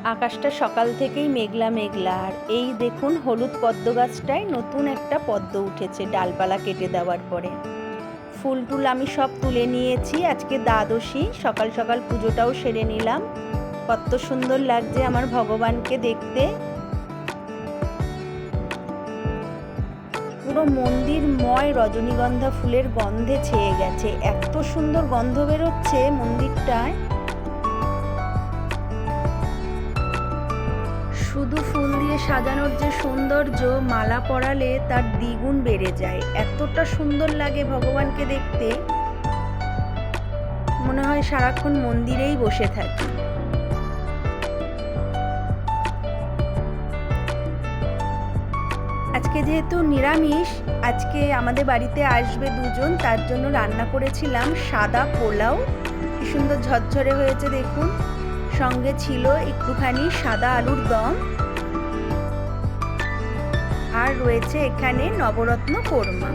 আকাশটা সকাল থেকেই মেঘলা মেঘলা, আর এই দেখুন হলুদ পদ্ম গাছটায় নতুন একটা পদ্ম উঠেছে ডালপালা কেটে দেওয়ার পরে। ফুল টুল আমি সব তুলে নিয়েছি, আজকে দ্বাদশী, সকাল সকাল পুজোটাও সেরে নিলাম। কত সুন্দর লাগছে আমার ভগবানকে দেখতে। পুরো মন্দিরময় রজনীগন্ধা ফুলের গন্ধে ছেয়ে গেছে, এত সুন্দর গন্ধ বেরোচ্ছে মন্দিরটায়। শুধু ফুল দিয়ে সাজানোর যে সৌন্দর্য, মালা পরালে তার দ্বিগুণ বেড়ে যায়। এতটা সুন্দর লাগে ভগবানকে দেখতে, মনে হয় সারাক্ষণ মন্দিরেই বসে থাকি। আজকে যেহেতু নিরামিষ, আজকে আমাদের বাড়িতে আসবে দুজন, তার জন্য রান্না করেছিলাম সাদা পোলাও। কি সুন্দর ঝরঝরে হয়েছে দেখুন। সঙ্গে ছিল একটুখানি সাদা আলুর দম, আর রয়েছে এখানে নবরত্ন কোরমা।